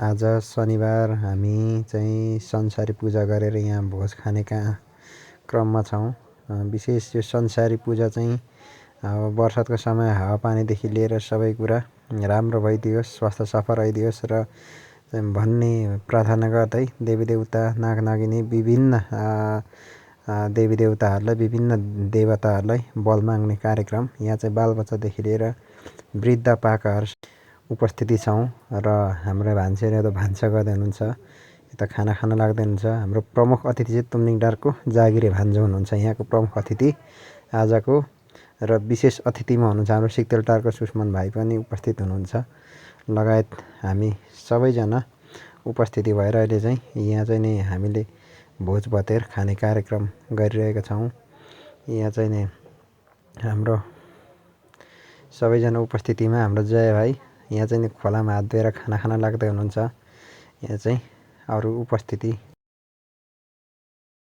आज शनिबार हामी चाहिँ संसारी पूजा गरेर यहाँ भोज खाने क्रममा छौँ। विशेष यो संसारी पूजा चाहिँ बर्सातको समय हावापानीदेखि लिएर सबै कुरा राम्रो भइदियोस्, स्वास्थ्य सफा रहिदियोस् र भन्ने प्रार्थना गर्दै देवीदेउता नागनागिनी विभिन्न देवीदेउताहरूलाई विभिन्न देवताहरूलाई बल माग्ने कार्यक्रम। यहाँ चाहिँ बालबच्चादेखि लिएर वृद्ध पाकाहरू उपस्थिति छौँ र हाम्रो भान्सेहरू त भान्सा गर्दै हुनुहुन्छ, यता खाना खान लाग्दै हुनुहुन्छ। हाम्रो प्रमुख अतिथि चाहिँ तुमलिङडारको जागिरे भान्जो हुनुहुन्छ यहाँको प्रमुख अतिथि आजको, र विशेष अतिथिमा हुनुहुन्छ हाम्रो सिक्देलटारको सुषमन भाइ पनि उपस्थित हुनुहुन्छ, लगायत हामी सबैजना उपस्थिति भएर अहिले चाहिँ यहाँ चाहिँ नि हामीले भोज भतेर खाने कार्यक्रम गरिरहेका छौँ। यहाँ चाहिँ नि हाम्रो सबैजना उपस्थितिमा हाम्रो जय भाइ यहाँ चाहिँ नि खोलामा हात धोएर खाना खान लाग्दै हुनुहुन्छ। यहाँ चाहिँ अरू उपस्थिति